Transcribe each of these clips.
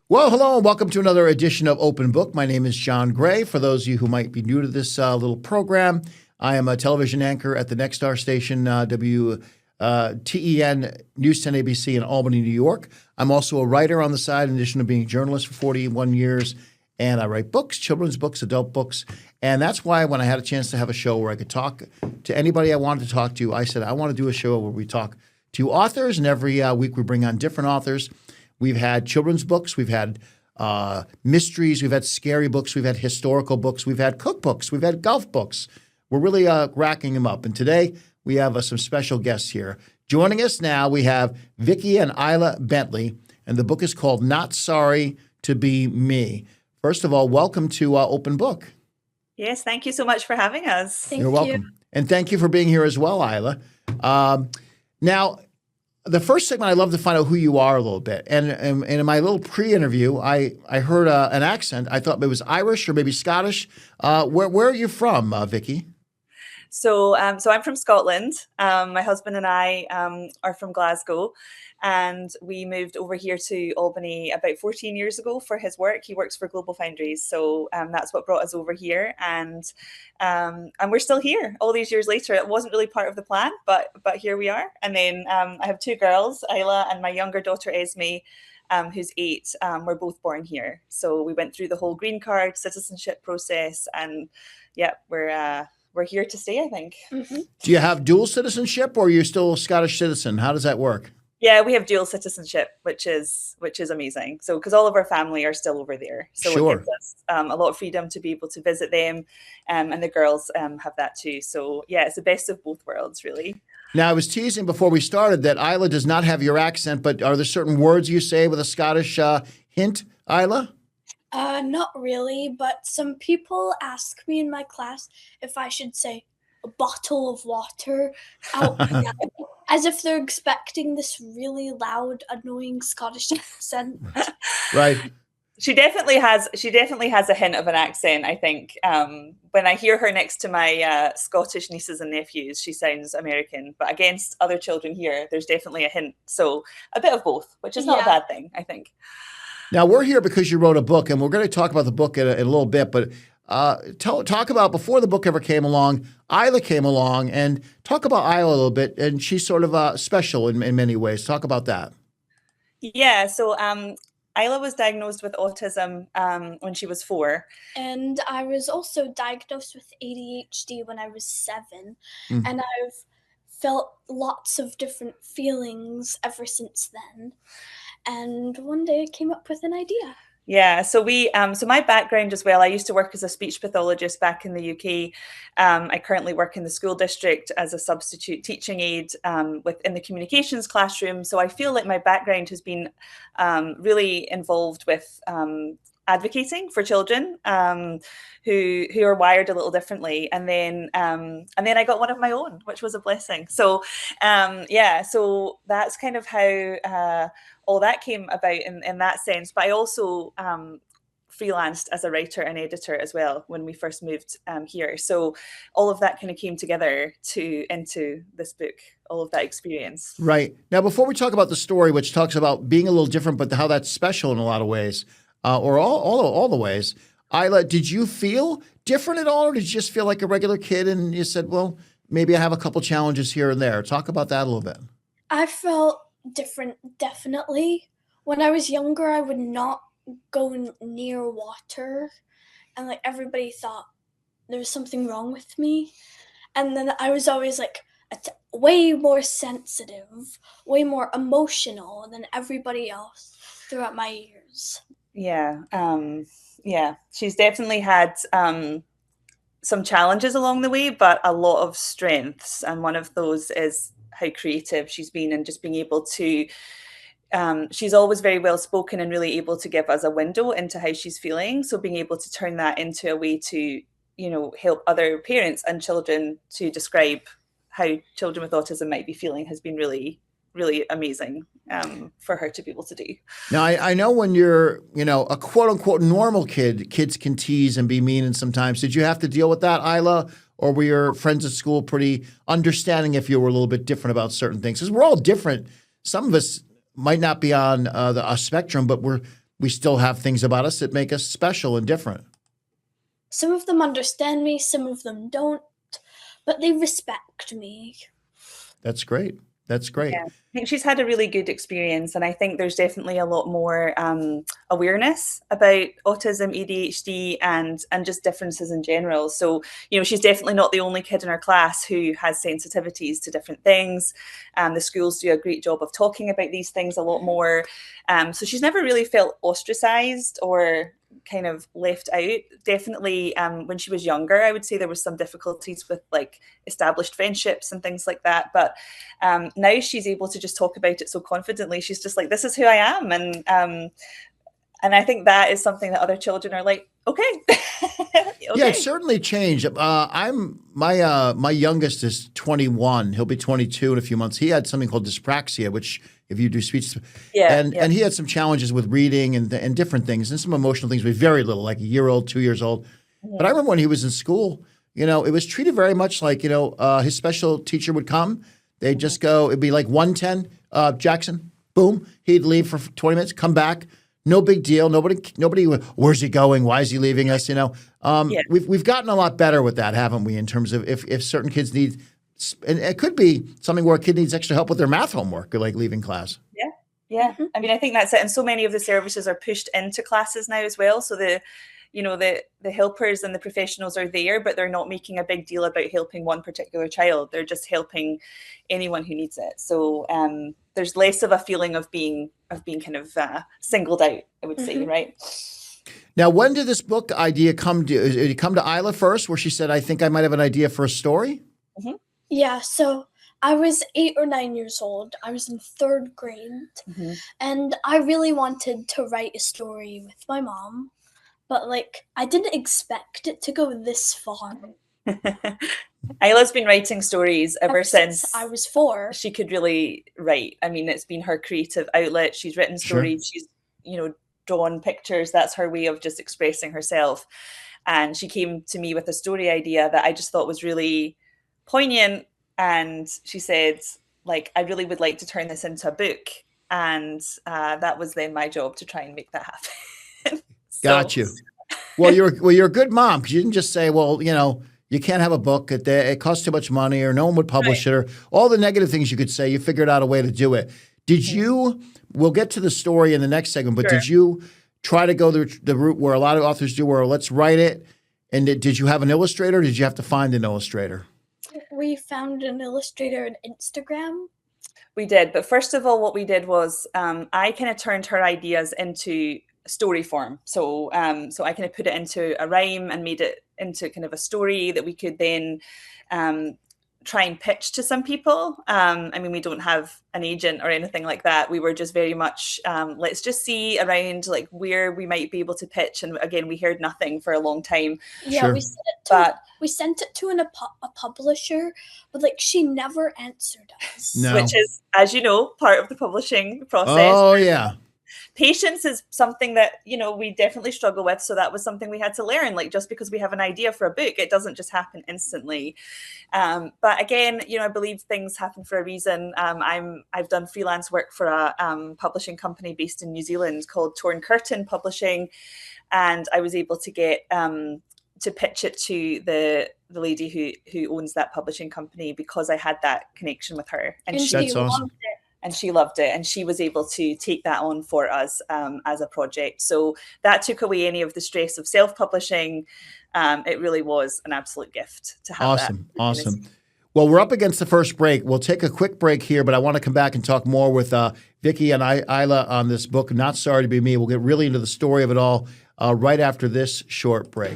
Well, hello and welcome to another edition of Open Book. My name is John Gray. For those of you who might be new to this little program, I am a television anchor at the Next Star station, WTEN News 10 ABC in Albany, New York. I'm also a writer on the side, in addition to being a journalist for 41 years. And I write books, children's books, adult books. And that's why when I had a chance to have a show where I could talk to anybody I wanted to talk to, I said, I want to do a show where we talk to authors. And every week we bring on different authors. We've had children's books, we've had mysteries, we've had scary books, we've had historical books, we've had cookbooks, we've had golf books. We're really racking them up. And today we have some special guests here. Joining us now, we have Vicki and Isla Bentley, and the book is called Not Sorry to Be Me. First of all, welcome to Open Book. Yes, thank you so much for having us. You're welcome. And thank you for being here as well, Isla. Now, the first segment, I'd love to find out who you are a little bit. And in my little pre-interview, I heard an accent. I thought it was Irish or maybe Scottish. Where are you from, Vicki? So I'm from Scotland. My husband and I are from Glasgow, and we moved over here to Albany about 14 years ago for his work. He works for Global Foundries, so that's what brought us over here, and we're still here all these years later. It wasn't really part of the plan, but here we are. And then I have two girls, Isla and my younger daughter Esme, who's 8. We're both born here, so we went through the whole green card citizenship process, and yeah, we're here to stay, I think. Mm-hmm. Do you have dual citizenship, or are you still a Scottish citizen? How does that work? Yeah, we have dual citizenship, which is amazing. So, because all of our family are still over there, so Sure. It gives us a lot of freedom to be able to visit them, and the girls have that too. So, yeah, it's the best of both worlds, really. Now, I was teasing before we started that Isla does not have your accent, but are there certain words you say with a Scottish hint, Isla? Not really, but some people ask me in my class if I should say a bottle of water out loud, as if they're expecting this really loud, annoying Scottish accent. Right. She definitely has a hint of an accent, I think. When I hear her next to my Scottish nieces and nephews, she sounds American. But against other children here, there's definitely a hint. So a bit of both, which is not a bad thing, I think. Now, we're here because you wrote a book, and we're going to talk about the book in a little bit. But talk about, before the book ever came along, Isla came along, and talk about Isla a little bit. And she's sort of special in many ways. Talk about that. Yeah, so Isla was diagnosed with autism when she was 4. And I was also diagnosed with ADHD when I was 7. Mm. And I've felt lots of different feelings ever since then. And one day I came up with an idea. Yeah, so so my background as well, I used to work as a speech pathologist back in the UK. I currently work in the school district as a substitute teaching aide within the communications classroom. So I feel like my background has been really involved with advocating for children who are wired a little differently, and then I got one of my own, which was a blessing. So so that's kind of how all that came about in that sense. But I also freelanced as a writer and editor as well when we first moved here. So all of that kind of came together into this book, all of that experience. Right. Now, before we talk about the story, which talks about being a little different, but how that's special in a lot of ways, or all the ways, Isla, did you feel different at all, or did you just feel like a regular kid and you said, well, maybe I have a couple challenges here and there? Talk about that a little bit. I felt different, definitely. When I was younger, I would not go near water, and like everybody thought there was something wrong with me. And then I was always like way more sensitive, way more emotional than everybody else throughout my years. Yeah, she's definitely had some challenges along the way, but a lot of strengths. And one of those is how creative she's been, and just being able to, she's always very well spoken and really able to give us a window into how she's feeling. So being able to turn that into a way to, help other parents and children to describe how children with autism might be feeling has been really, really amazing for her to be able to do. Now, I know when you're, a quote unquote normal kid, kids can tease and be mean, and sometimes did you have to deal with that, Isla? Or were your friends at school pretty understanding if you were a little bit different about certain things? Because we're all different. Some of us might not be on a spectrum, but we're we still have things about us that make us special and different. Some of them understand me, some of them don't, but they respect me. That's great. That's great. Yeah, I think she's had a really good experience, and I think there's definitely a lot more awareness about autism, ADHD, and just differences in general. So, she's definitely not the only kid in her class who has sensitivities to different things. The schools do a great job of talking about these things a lot more. So she's never really felt ostracized or kind of left out. Definitely when she was younger, I would say there was some difficulties with like established friendships and things like that, but now she's able to just talk about it so confidently. She's just like, this is who I am, and I think that is something that other children are like, okay. Okay. Yeah, it's certainly changed. My youngest is 21. He'll be 22 in a few months. He had something called dyspraxia, which if you do speech, and he had some challenges with reading and different things and some emotional things. But very little, like a year old, 2 years old. Yeah. But I remember when he was in school, it was treated very much like his special teacher would come. They'd just go. It'd be like 110, Jackson. Boom. He'd leave for 20 minutes, come back. No big deal. Nobody. Where's he going? Why is he leaving us? We've gotten a lot better with that, haven't we? In terms of if certain kids need, and it could be something where a kid needs extra help with their math homework, or like leaving class. Yeah. I mean, I think that's it. And so many of the services are pushed into classes now as well. So the helpers and the professionals are there, but they're not making a big deal about helping one particular child. They're just helping anyone who needs it. So there's less of a feeling of being kind of singled out, I would say, right? Now, when did this book idea come to? Did it come to Isla first, where she said, "I think I might have an idea for a story"? Mm-hmm. Yeah, so I was 8 or 9 years old. I was in 3rd grade, and I really wanted to write a story with my mom, but I didn't expect it to go this far. Isla's been writing stories ever since I was 4. She could really write. I mean, it's been her creative outlet. She's written stories. Sure. She's, drawn pictures. That's her way of just expressing herself. And she came to me with a story idea that I just thought was really poignant. And she said, I really would like to turn this into a book. And that was then my job to try and make that happen. Got you. Well, you're a good mom, because you didn't just say, well, you can't have a book. It costs too much money, or no one would publish it, or all the negative things you could say. You figured out a way to do it. Did you? We'll get to the story in the next segment, but did you try to go the route where a lot of authors do, where let's write it? And did you have an illustrator? Or did you have to find an illustrator? We found an illustrator on Instagram. We did, but first of all, what we did was I kind of turned her ideas into story form. So I kind of put it into a rhyme and made it into kind of a story that we could then try and pitch to some people. I mean, we don't have an agent or anything like that. We were just very much, let's just see around where we might be able to pitch. And again, we heard nothing for a long time. Yeah, sure. we sent it to a publisher, but she never answered us. No. Which is, as you know, part of the publishing process. Oh, yeah. Patience is something that, we definitely struggle with. So that was something we had to learn. Just because we have an idea for a book, it doesn't just happen instantly. But again, I believe things happen for a reason. I've done freelance work for a publishing company based in New Zealand called Torn Curtain Publishing. And I was able to get to pitch it to the lady who owns that publishing company, because I had that connection with her. And That's awesome. loved it. And she loved it, and she was able to take that on for us as a project. So that took away any of the stress of self-publishing. It really was an absolute gift to have. Awesome. Well, we're up against the first break. We'll take a quick break here, but I want to come back and talk more with Vicki and Isla on this book, Not Sorry to Be Me. We'll get really into the story of it all right after this short break.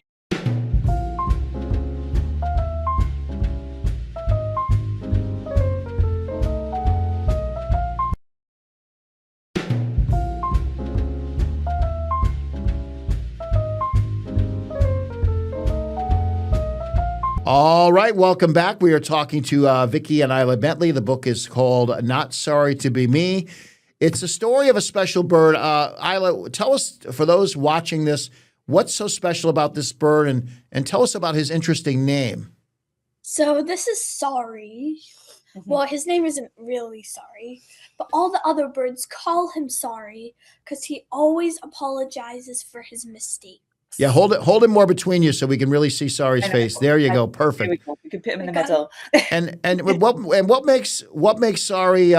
All right, welcome back. We are talking to Vicki and Isla Bentley. The book is called Not Sorry to Be Me. It's a story of a special bird. Isla, tell us, for those watching this, what's so special about this bird, and tell us about his interesting name. So this is Sorry. Well, his name isn't really Sorry, but all the other birds call him Sorry because he always apologizes for his mistakes. Yeah, hold it more between you so we can really see Sorry's face. There you go, There we perfect. go. We can put him in the got it. middle. And what makes Sorry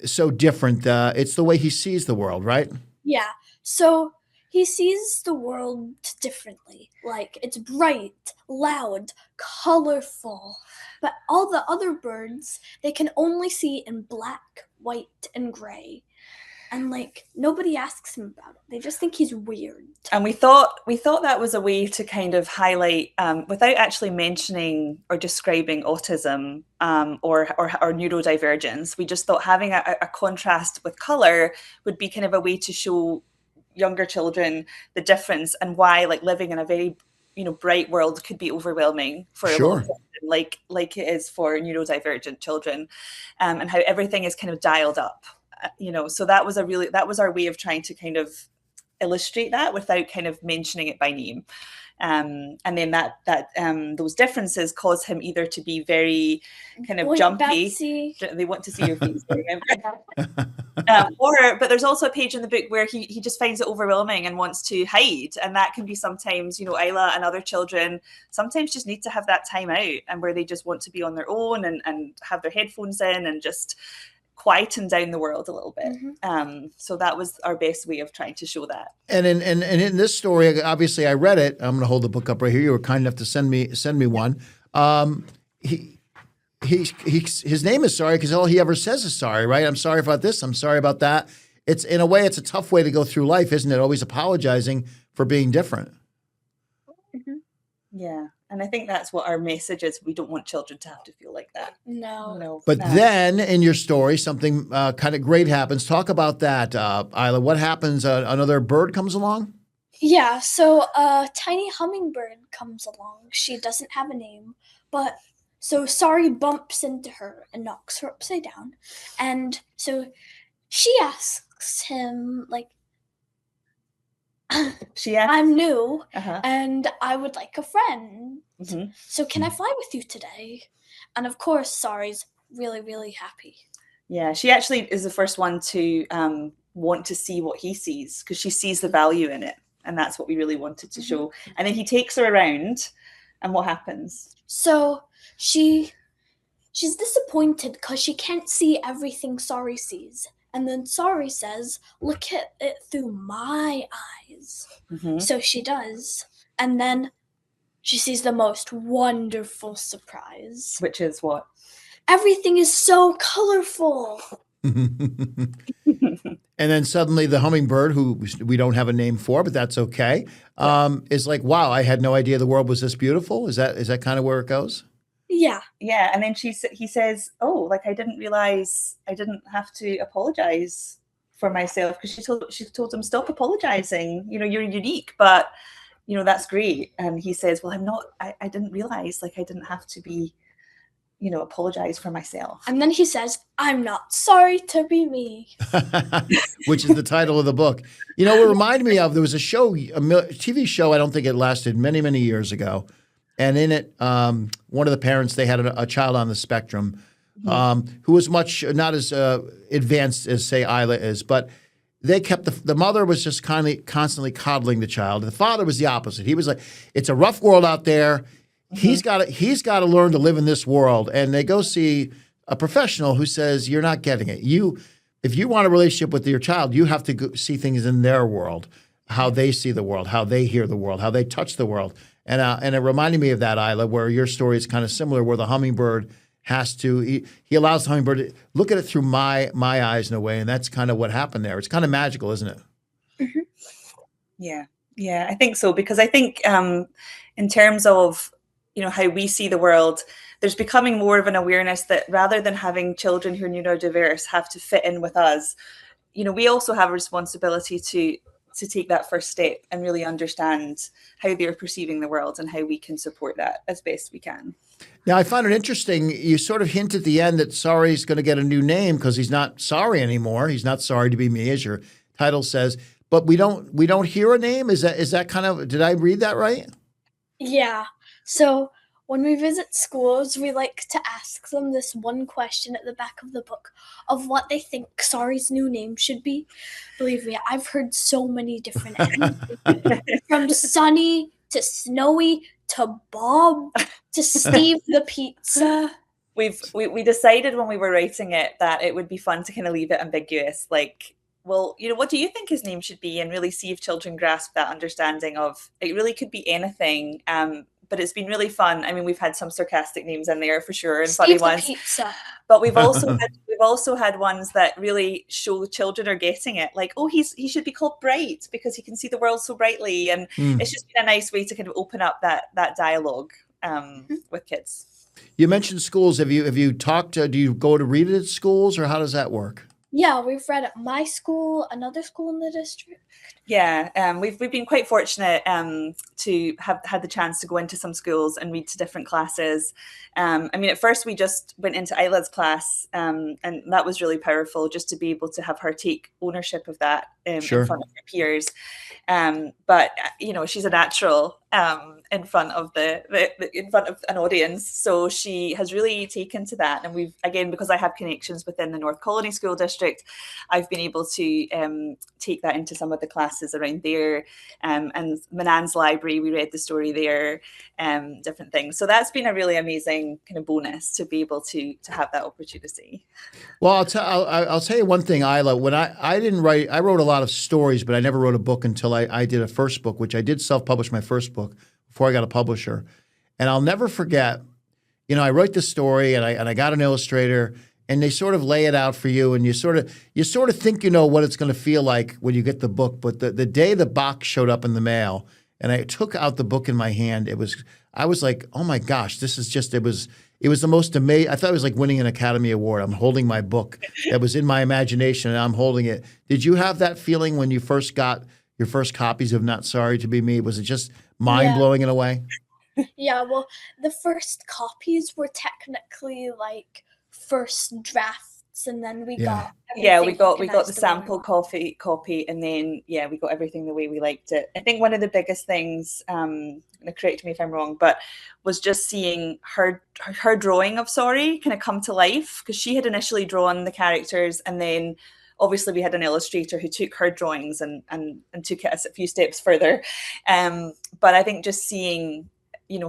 so different? It's the way he sees the world, right? Yeah, so he sees the world differently. Like, it's bright, loud, colorful. But all the other birds, they can only see in black, white, and gray. And, like, nobody asks him about it. They just think he's weird. And we thought that was a way to kind of highlight, without actually mentioning or describing autism or neurodivergence. We just thought having a contrast with color would be kind of a way to show younger children the difference and why, like, living in a very bright world could be overwhelming for a lot of children, like it is for neurodivergent children, and how everything is kind of dialed up. So that was our way of trying to kind of illustrate that without kind of mentioning it by name. And then those differences cause him either to be very kind of Boy, jumpy. Betsy. They want to see your face, remember? But there's also a page in the book where he just finds it overwhelming and wants to hide. And that can be sometimes, Isla and other children sometimes just need to have that time out, and where they just want to be on their own and have their headphones in and just quieten down the world a little bit. So that was our best way of trying to show that. And in this story, obviously, I read it. I'm going to hold the book up right here. You were kind enough to send me one. His name is Sorry because all he ever says is sorry, right? I'm sorry about this. I'm sorry about that. It's in a way, it's a tough way to go through life, isn't it? Always apologizing for being different. Yeah. And I think that's what our message is. We don't want children to have to feel like that. No. But then in your story, something kind of great happens. Talk about that, Isla. What happens? Another bird comes along? Yeah, so a tiny hummingbird comes along. She doesn't have a name, but so Sorry bumps into her and knocks her upside down. And so she asks him, like, I'm new and I would like a friend. So can I fly with you today? And of course, Sorry's really, really happy. Yeah, she actually is the first one to want to see what he sees because she sees the value in it. And that's what we really wanted to show. And then he takes her around, and what happens? So she's disappointed because she can't see everything Sorry sees. And then Sorry says, look at it through my eyes. So she does. And then she sees the most wonderful surprise. Which is what? Everything is so colorful. And then suddenly the hummingbird, who we don't have a name for, but that's okay, is like, wow, I had no idea the world was this beautiful. Is that kind of where it goes? Yeah. Yeah. And then he says, oh, like, I didn't realize I didn't have to apologize for myself, because she told him, stop apologizing. You're unique, but that's great. And he says, well, I didn't realize, like, I didn't have to be, apologize for myself. And then he says, I'm not sorry to be me. Which is the title of the book. What reminded me of, there was a TV show, I don't think it lasted, many, many years ago. And in it, one of the parents, they had a child on the spectrum who was not as advanced as, say, Isla is, but they kept the mother was just constantly coddling the child. The father was the opposite. He was like, it's a rough world out there. He's got to learn to live in this world. And they go see a professional who says, you're not getting it. If you want a relationship with your child, you have to go see things in their world, how they see the world, how they hear the world, how they touch the world. And it reminded me of that, Isla, where your story is kind of similar, where the hummingbird he allows the hummingbird to look at it through my eyes in a way, and that's kind of what happened there. It's kind of magical, isn't it? Yeah, I think so, because I think in terms of how we see the world, there's becoming more of an awareness that rather than having children who are neurodiverse have to fit in with us, we also have a responsibility to take that first step and really understand how they're perceiving the world and how we can support that as best we can. Now, I found it interesting. You sort of hint at the end that Sorry's going to get a new name because he's not sorry anymore. He's not sorry to be me, as your title says. But we don't hear a name. Is that kind of, did I read that right? Yeah. So when we visit schools, we like to ask them this one question at the back of the book of what they think Sorry's new name should be. Believe me, I've heard so many different answers. From Sunny to Snowy to Bob to Steve the Pizza. We decided when we were writing it that it would be fun to kind of leave it ambiguous. Like, well, what do you think his name should be? And really see if children grasp that understanding of it really could be anything. But it's been really fun. I mean, we've had some sarcastic names in there for sure and funny ones. Pizza. But we've also had ones that really show children are getting it. Like, oh, he should be called Bright because he can see the world so brightly. And it's just been a nice way to kind of open up that dialogue with kids. You mentioned schools. Have you talked to, do you go to read it at schools, or how does that work? Yeah, we've read at my school, another school in the district. Yeah, we've been quite fortunate to have had the chance to go into some schools and read to different classes. I mean, at first we just went into Isla's class, and that was really powerful just to be able to have her take ownership of that Sure. in front of her peers. But she's a natural in front of in front of an audience, so she has really taken to that. And we've, again, because I have connections within the North Colony School District, I've been able to take that into some of the classes around there. And Manan's library, we read the story there, different things. So that's been a really amazing kind of bonus to be able to have that opportunity. Well, I'll tell you one thing, Isla. When I didn't write, I wrote a lot of stories, but I never wrote a book until I did a first book, which I did self-publish my first book before I got a publisher. And I'll never forget, I wrote the story and I got an illustrator, and they sort of lay it out for you, and you sort of think you know what it's going to feel like when you get the book. But the day the box showed up in the mail and I took out the book in my hand, I was like, oh my gosh, this is just, it was the most amazing. I thought it was like winning an Academy Award. I'm holding my book that was in my imagination and I'm holding it. Did you have that feeling when you first got your first copies of Not Sorry to Be Me? Was it just mind-blowing in a way? Yeah, well, the first copies were technically like first drafts, and then we got we got the sample copy, and then we got everything the way we liked it. I think one of the biggest things, correct me if I'm wrong, but was just seeing her drawing of Sorry kind of come to life, because she had initially drawn the characters, and then obviously we had an illustrator who took her drawings and took it a few steps further. But I think just seeing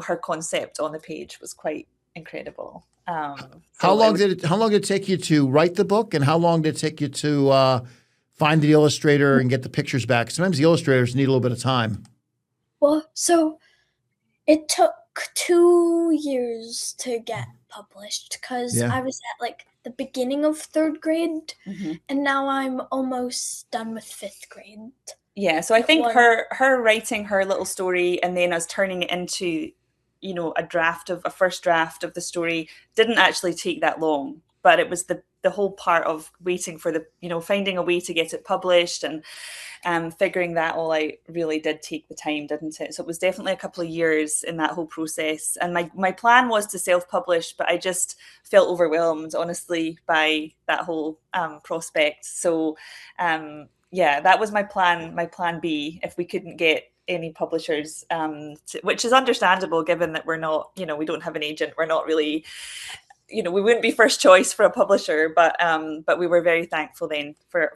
her concept on the page was quite incredible. How long did it take you to write the book, and how long did it take you to find the illustrator and get the pictures back? Sometimes the illustrators need a little bit of time. Well, so it took 2 years to get published, because I was at like the beginning of 3rd grade, and now I'm almost done with 5th grade. Yeah, so I think her writing her little story and then us turning it into a first draft of the story didn't actually take that long, but it was the whole part of waiting for finding a way to get it published and figuring that all out really did take the time, didn't it? So it was definitely a couple of years in that whole process. And my plan was to self-publish, but I just felt overwhelmed, honestly, by that whole prospect. So that was my plan B, if we couldn't get any publishers, which is understandable given that we're not, we don't have an agent. We're not really, we wouldn't be first choice for a publisher, but we were very thankful then for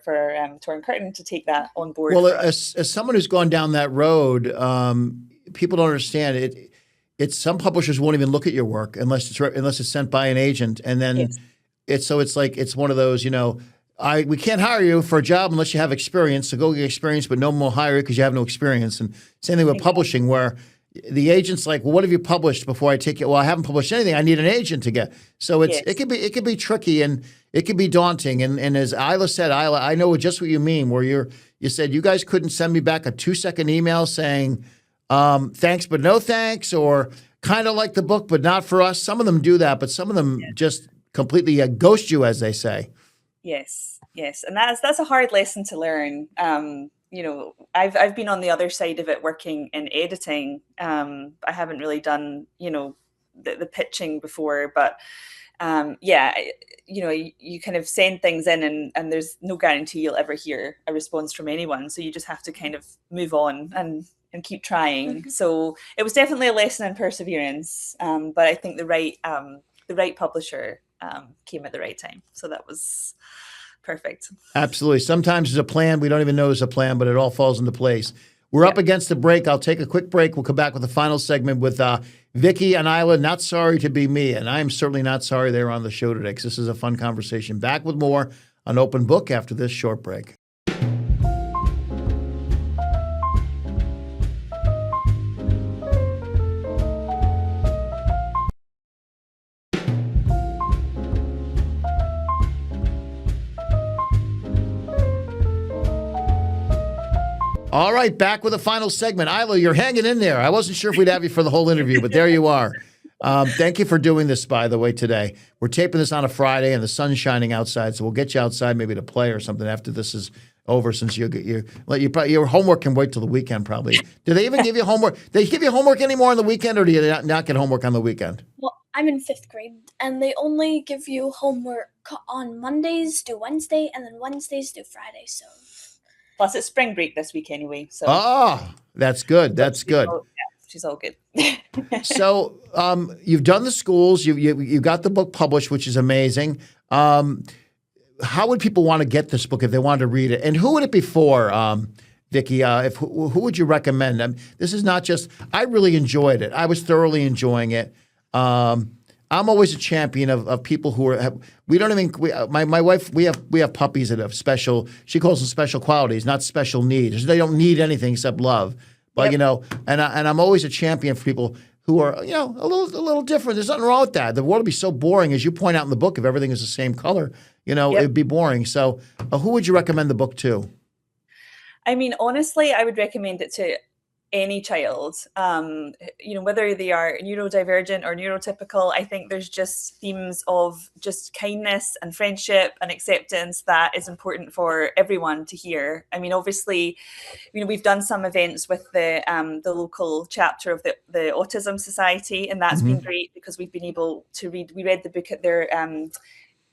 Torrance Curtin to take that on board. Well, as someone who's gone down that road, people don't understand it. It's some publishers won't even look at your work unless it's sent by an agent, and then it's one of those, we can't hire you for a job unless you have experience. So go get experience, but no one will hire you because you have no experience. And same thing with publishing, where the agent's like, well, what have you published before I take it? Well, I haven't published anything. I need an agent to get. So it could be tricky, and it could be daunting. And as Isla said, I know just what you mean, where you said you guys couldn't send me back a 2-second email saying thanks but no thanks, or kind of like the book but not for us. Some of them do that, but some of them just completely ghost you, as they say. Yes, and that's a hard lesson to learn. I've been on the other side of it, working in editing. I haven't really done the pitching before, but you kind of send things in, and there's no guarantee you'll ever hear a response from anyone. So you just have to kind of move on and keep trying. So it was definitely a lesson in perseverance. But I think the right publisher came at the right time. So that was perfect. Absolutely. Sometimes there's a plan. We don't even know there's a plan, but it all falls into place. We're up against the break. I'll take a quick break. We'll come back with the final segment with Vicki and Isla, Not Sorry to Be Me. And I'm certainly not sorry they're on the show today because this is a fun conversation. Back with more on Open Book after this short break. All right, back with the final segment. Isla, you're hanging in there. I wasn't sure if we'd have you for the whole interview, but there you are. Thank you for doing this, by the way, today. We're taping this on a Friday, and the sun's shining outside, so we'll get you outside maybe to play or something after this is over, since your homework can wait till the weekend, probably. Do they even give you homework? They give you homework anymore on the weekend, or do you not get homework on the weekend? Well, I'm in 5th grade, and they only give you homework on Mondays to Wednesday, and then Wednesdays to Friday, so... Plus, it's spring break this week anyway. So. Oh, that's good. That's good. She's all good. So you've done the schools. You got the book published, which is amazing. How would people want to get this book if they wanted to read it? And who would it be for, Vicki? Who would you recommend? This is not just. I really enjoyed it. I was thoroughly enjoying it. I'm always a champion of people who are. We don't even. My wife. We have puppies that have special. She calls them special qualities, not special needs. They don't need anything except love. But and I'm always a champion for people who are a little different. There's nothing wrong with that. The world would be so boring, as you point out in the book, if everything is the same color. It'd be boring. So who would you recommend the book to? I mean, honestly, I would recommend it to any child, whether they are neurodivergent or neurotypical. I think there's just themes of just kindness and friendship and acceptance that is important for everyone to hear. I mean, obviously, we've done some events with the local chapter of the Autism Society, and that's been great because we've been able to read. We read the book at their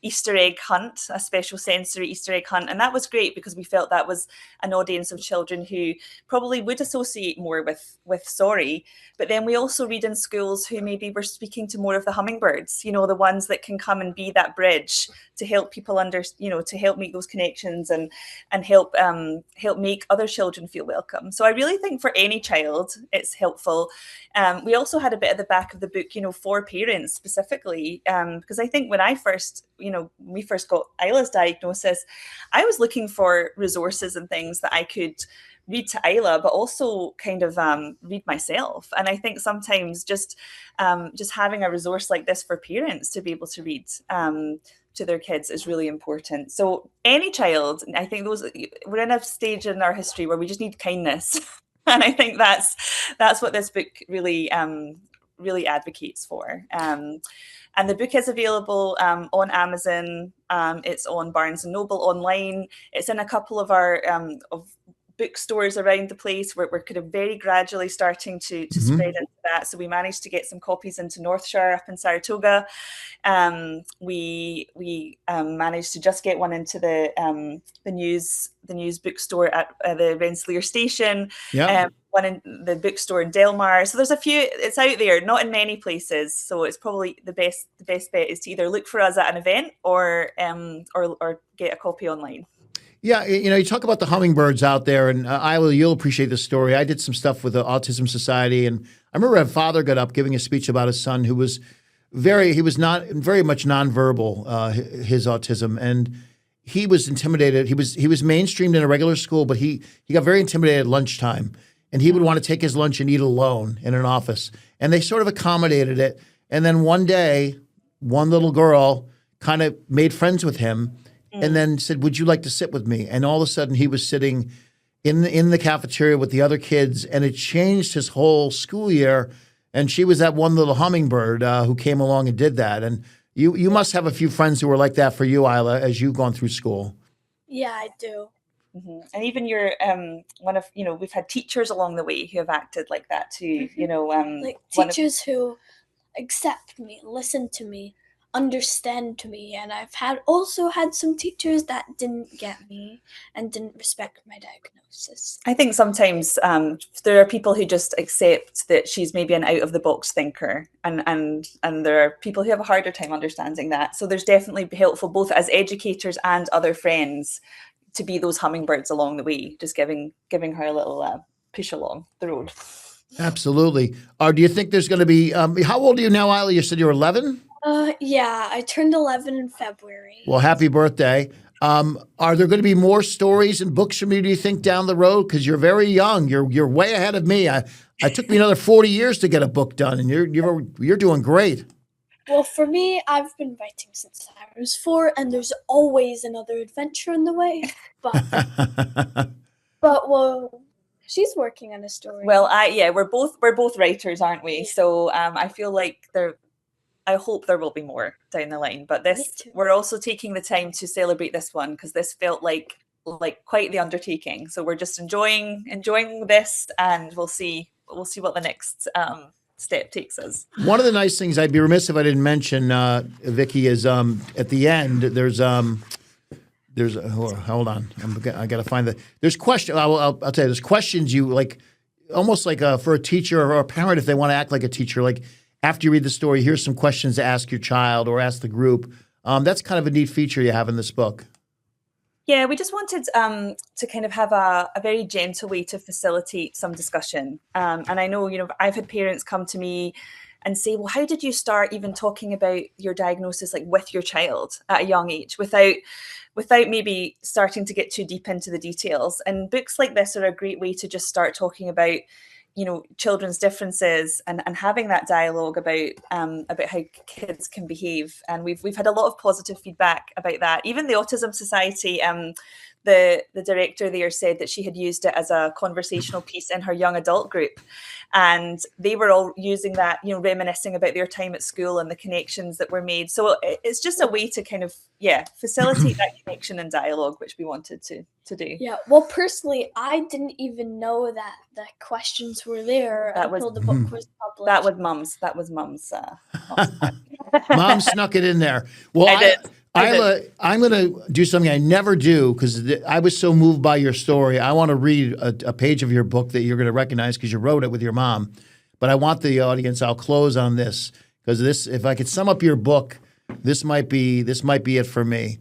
Easter egg hunt, a special sensory Easter egg hunt. And that was great because we felt that was an audience of children who probably would associate more with sorry. But then we also read in schools who maybe were speaking to more of the hummingbirds, the ones that can come and be that bridge to help people to help make those connections and help make other children feel welcome. So I really think for any child, it's helpful. We also had a bit at the back of the book, for parents specifically, because I think when we first got Isla's diagnosis, I was looking for resources and things that I could read to Isla, but also kind of read myself. And I think sometimes just having a resource like this for parents to be able to read to their kids is really important. So any child, I think we're in a stage in our history where we just need kindness. And I think that's what this book really advocates for. And the book is available on Amazon. It's on Barnes & Noble online. It's in a couple of our bookstores around the place. We're kind of very gradually starting to spread into that. So we managed to get some copies into Northshire up in Saratoga. We managed to just get one into the news bookstore at the Rensselaer Station. Yeah. One in the bookstore in Delmar. So there's a few. It's out there, not in many places. So it's probably the best bet is to either look for us at an event or get a copy online. Yeah, you talk about the hummingbirds out there, and Isla, you'll appreciate this story. I did some stuff with the Autism Society, and I remember a father got up giving a speech about his son who was very much nonverbal, his autism, and he was intimidated. He was mainstreamed in a regular school, but he got very intimidated at lunchtime, and he would want to take his lunch and eat alone in an office, and they sort of accommodated it. And then one day, one little girl kind of made friends with him. And then said, "Would you like to sit with me?" And all of a sudden, he was sitting in the cafeteria with the other kids, and it changed his whole school year. And she was that one little hummingbird who came along and did that. And you must have a few friends who were like that for you, Isla, as you've gone through school. Yeah, I do. Mm-hmm. And even you're one of we've had teachers along the way who have acted like that too. Like teachers who accept me, listen to me. understand me, and I've also had some teachers that didn't get me and didn't respect my diagnosis. I think sometimes there are people who just accept that she's maybe an out of the box thinker, and there are people who have a harder time understanding that. So there's definitely helpful both as educators and other friends to be those hummingbirds along the way, just giving her a little push along the road. Absolutely. Do you think there's going to be? How old are you now, Isla? You said you're 11. Yeah, I turned 11 in February. Well, happy birthday. Are there going to be more stories and books from you, do you think, down the road? Because you're very young. You're way ahead of me. I took me another 40 years to get a book done, and you're doing great. Well, for me, I've been writing since I was 4, and there's always another adventure in the way. But well, she's working on a story. Well, we're both writers, aren't we? So I feel like I hope there will be more down the line. But we're also taking the time to celebrate this one because this felt like quite the undertaking. So we're just enjoying this, and we'll see what the next step takes us. One of the nice things, I'd be remiss if I didn't mention, Vicki, is at the end there's hold on, I got to find there's question. I'll tell you, there's questions you like, almost like for a teacher or a parent if they want to act like a teacher. Like after you read the story, here's some questions to ask your child or ask the group. That's kind of a neat feature you have in this book. Yeah, we just wanted to kind of have a very gentle way to facilitate some discussion. And I know, I've had parents come to me and say, well, how did you start even talking about your diagnosis like with your child at a young age without maybe starting to get too deep into the details? And books like this are a great way to just start talking about children's differences and having that dialogue about how kids can behave. And we've had a lot of positive feedback about that. Even the Autism Society, the director there said that she had used it as a conversational piece in her young adult group, and they were all using that, reminiscing about their time at school and the connections that were made. So it's just a way to kind of facilitate that connection and dialogue, which we wanted to do. Yeah, well, personally, I didn't even know that the questions were there until the book was published. That was Mum's. Mom snuck it in there. Well, Isla, I'm going to do something I never do because I was so moved by your story. I want to read a page of your book that you're going to recognize because you wrote it with your mom. But I want the audience, I'll close on this because if I could sum up your book, this might be it for me.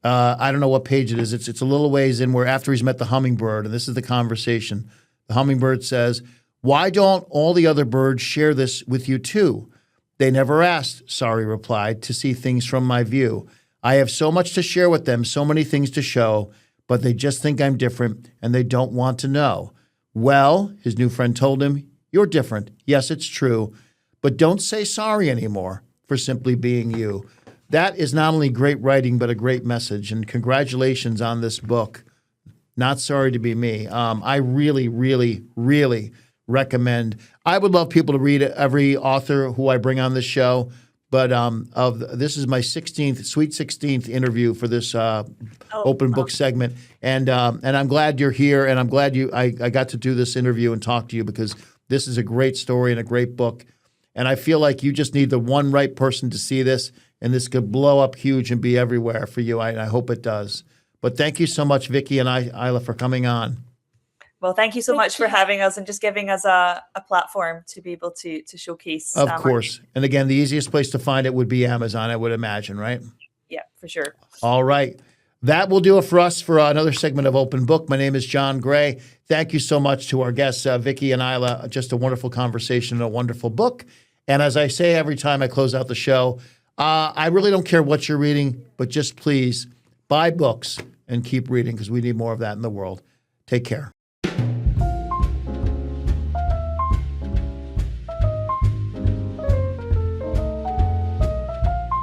I don't know what page it is. It's a little ways in where after he's met the hummingbird, and this is the conversation. The hummingbird says, "Why don't all the other birds share this with you too?" "They never asked," Sorry replied, "to see things from my view. I have so much to share with them, so many things to show, but they just think I'm different and they don't want to know." "Well," his new friend told him, "you're different. Yes, it's true, but don't say sorry anymore for simply being you." That is not only great writing, but a great message. And congratulations on this book, Not Sorry to Be Me. I really, really, really recommend. I would love people to read every author who I bring on this show. But this is my sweet 16th interview for this open book segment, and I'm glad you're here, and I'm glad I got to do this interview and talk to you because this is a great story and a great book, and I feel like you just need the one right person to see this, and this could blow up huge and be everywhere for you. I hope it does. But thank you so much, Vicki and Isla, for coming on. Well, thank you so much for having us and just giving us a platform to be able to showcase. Of course. And again, the easiest place to find it would be Amazon, I would imagine, right? Yeah, for sure. All right. That will do it for us for another segment of Open Book. My name is John Gray. Thank you so much to our guests, Vicki and Isla. Just a wonderful conversation and a wonderful book. And as I say every time I close out the show, I really don't care what you're reading, but just please buy books and keep reading because we need more of that in the world. Take care.